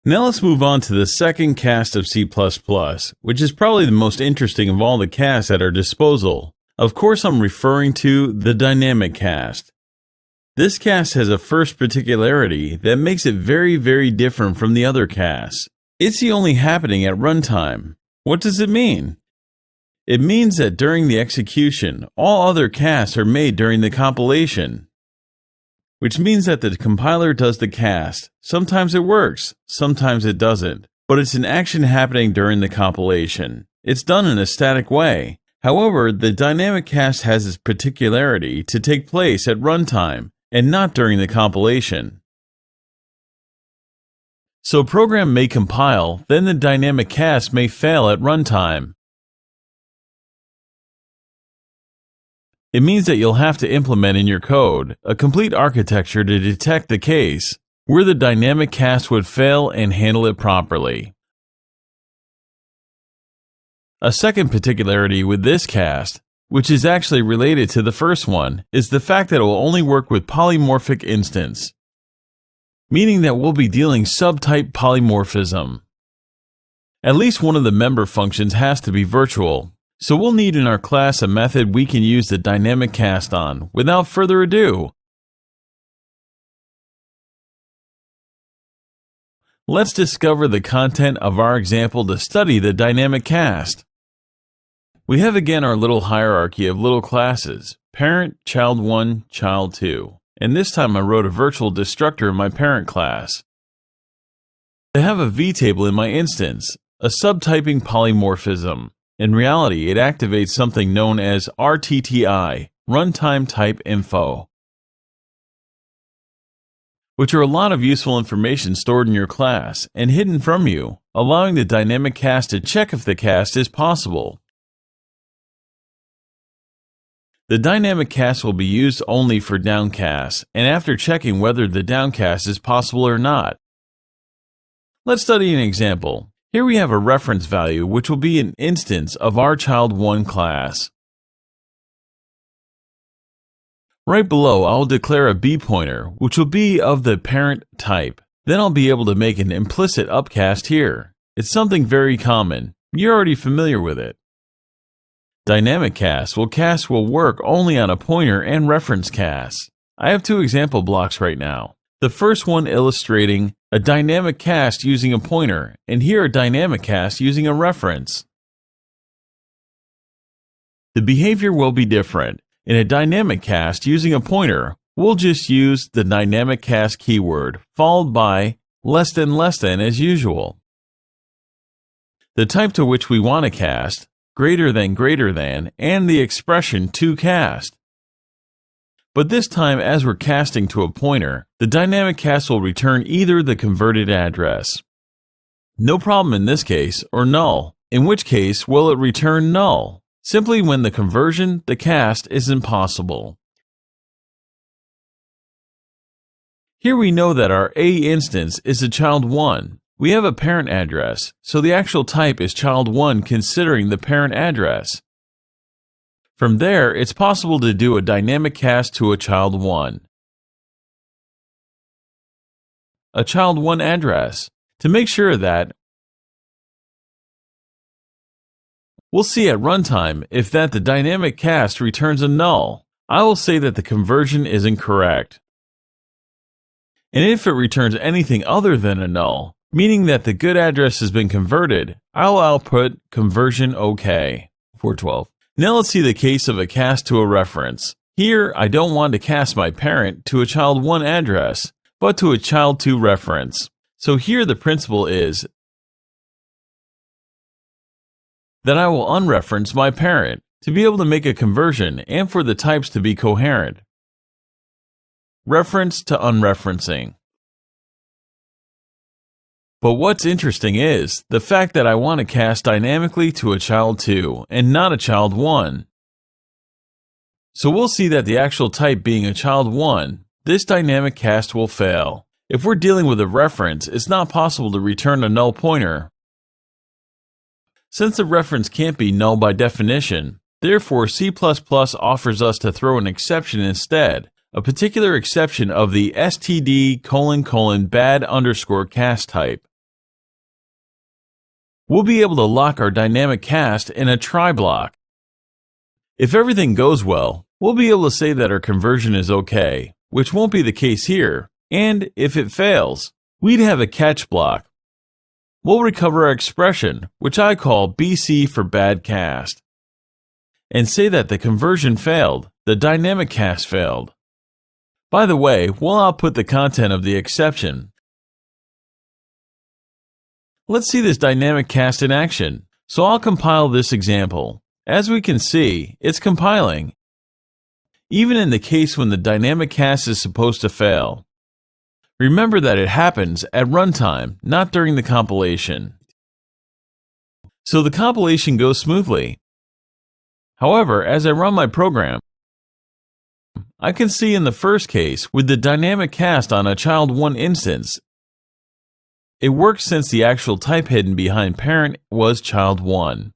Now let's move on to the second cast of C++, which is probably the most interesting of all the casts at our disposal. Of course, I'm referring to the dynamic cast. This cast has a first particularity that makes it very, very different from the other casts. It's the only happening at runtime. What does it mean? It means that during the execution, all other casts are made during the compilation, which means that the compiler does the cast. Sometimes it works, sometimes it doesn't, but it's an action happening during the compilation. It's done in a static way. However, the dynamic cast has its particularity to take place at runtime and not during the compilation. So a program may compile, then the dynamic cast may fail at runtime. It means that you'll have to implement in your code a complete architecture to detect the case where the dynamic cast would fail and handle it properly. A second particularity with this cast, which is actually related to the first one, is the fact that it will only work with polymorphic instance, meaning that we'll be dealing subtype polymorphism. At least one of the member functions has to be virtual, so we'll need in our class a method we can use the dynamic cast on. Without further ado, let's discover the content of our example to study the dynamic cast. We have again our little hierarchy of little classes, parent, child 1, child 2. And this time I wrote a virtual destructor in my parent class. I have a vtable in my instance, a subtyping polymorphism. In reality, it activates something known as RTTI, Runtime Type Info, which are a lot of useful information stored in your class and hidden from you, allowing the dynamic cast to check if the cast is possible. The dynamic cast will be used only for downcasts, and after checking whether the downcast is possible or not. Let's study an example. Here we have a reference value which will be an instance of our child 1 class. Right below, I'll declare a b pointer, which will be of the parent type. Then I'll be able to make an implicit upcast here. It's something very common. You're already familiar with it. Dynamic cast will work only on a pointer and reference casts. I have two example blocks right now. The first one illustrating a dynamic cast using a pointer, and here a dynamic cast using a reference. The behavior will be different. In a dynamic cast using a pointer, we'll just use the dynamic cast keyword, followed by less than as usual. The type to which we want to cast, greater than, and the expression to cast. But this time, as we're casting to a pointer, the dynamic cast will return either the converted address, no problem in this case, or null, in which case will it return null, simply when the conversion, the cast, is impossible. Here we know that our A instance is a child 1. We have a parent address, so the actual type is child 1 considering the parent address. From there, it's possible to do a dynamic cast to a child 1. A child 1 address. To make sure that we'll see at runtime if that the dynamic cast returns a null, I will say that the conversion is incorrect. And if it returns anything other than a null, meaning that the good address has been converted, I'll output conversion OK. 412. Now let's see the case of a cast to a reference. Here, I don't want to cast my parent to a child 1 address, but to a child 2 reference. So here the principle is that I will unreference my parent to be able to make a conversion and for the types to be coherent. Reference to unreferencing. But what's interesting is the fact that I want to cast dynamically to a child 2 and not a child 1. So we'll see that the actual type being a child 1, this dynamic cast will fail. If we're dealing with a reference, it's not possible to return a null pointer. Since the reference can't be null by definition, therefore C++ offers us to throw an exception instead, a particular exception of the std::bad_cast type. we'll be able to lock our dynamic cast in a try block. If everything goes well, we'll be able to say that our conversion is okay, which won't be the case here, and if it fails, we'd have a catch block. We'll recover our expression, which I call BC for bad cast, and say that the conversion failed, the dynamic cast failed. By the way, we'll output the content of the exception. Let's see this dynamic cast in action, so I'll compile this example. As we can see, it's compiling, even in the case when the dynamic cast is supposed to fail. Remember that it happens at runtime, not during the compilation. So the compilation goes smoothly. However, as I run my program, I can see in the first case, with the dynamic cast on a child1 instance, it worked since the actual type hidden behind parent was child1.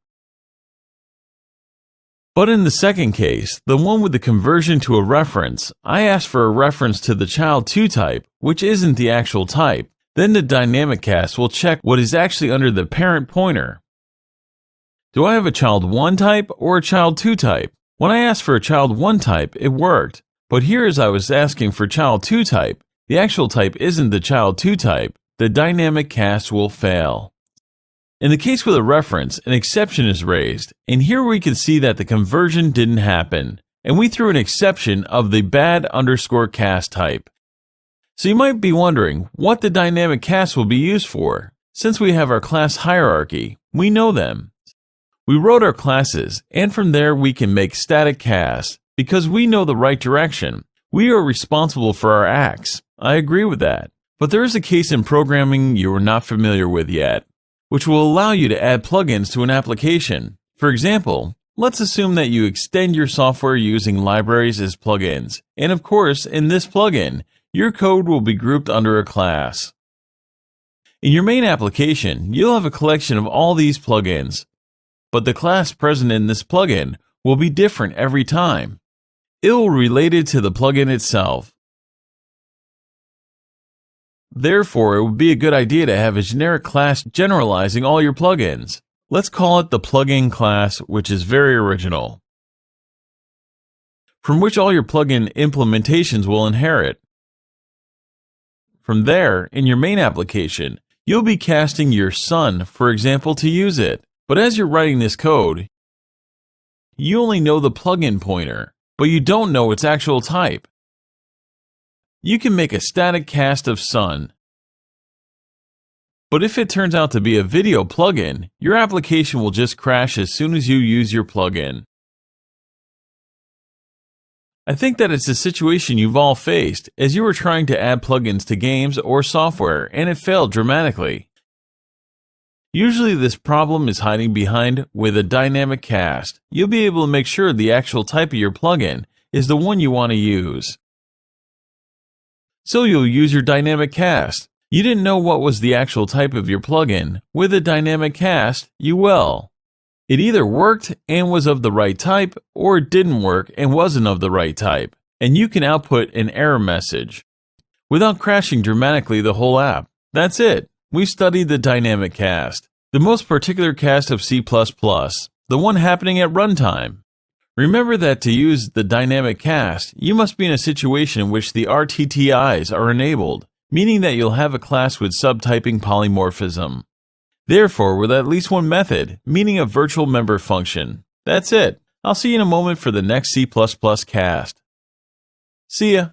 But in the second case, the one with the conversion to a reference, I asked for a reference to the child2 type, which isn't the actual type. Then the dynamic cast will check what is actually under the parent pointer. Do I have a child1 type or a child2 type? When I asked for a child1 type, it worked. But here as I was asking for child2 type, the actual type isn't the child2 type. The dynamic cast will fail. In the case with a reference, an exception is raised, and here we can see that the conversion didn't happen, and we threw an exception of the bad_cast type. So you might be wondering what the dynamic cast will be used for. Since we have our class hierarchy, we know them. We wrote our classes, and from there we can make static casts, because we know the right direction. We are responsible for our acts. I agree with that. But there is a case in programming you are not familiar with yet, which will allow you to add plugins to an application. For example, let's assume that you extend your software using libraries as plugins, and of course, in this plugin, your code will be grouped under a class. In your main application, you'll have a collection of all these plugins, but the class present in this plugin will be different every time. It will be related to the plugin itself. Therefore, it would be a good idea to have a generic class generalizing all your plugins. Let's call it the plugin class, which is very original, from which all your plugin implementations will inherit. From there, in your main application, you'll be casting your son, for example, to use it. But as you're writing this code, you only know the plugin pointer, but you don't know its actual type. You can make a static cast of son. But if it turns out to be a video plugin, your application will just crash as soon as you use your plugin. I think that it's a situation you've all faced as you were trying to add plugins to games or software and it failed dramatically. Usually this problem is hiding behind with a dynamic cast. You'll be able to make sure the actual type of your plugin is the one you want to use. So you'll use your dynamic cast. You didn't know what was the actual type of your plugin. With a dynamic cast, you will. It either worked and was of the right type, or it didn't work and wasn't of the right type, and you can output an error message without crashing dramatically the whole app. That's it. We studied the dynamic cast, the most particular cast of C++, the one happening at runtime. Remember that to use the dynamic cast, you must be in a situation in which the RTTIs are enabled, meaning that you'll have a class with subtyping polymorphism. Therefore, with at least one method, meaning a virtual member function. That's it. I'll see you in a moment for the next C++ cast. See ya.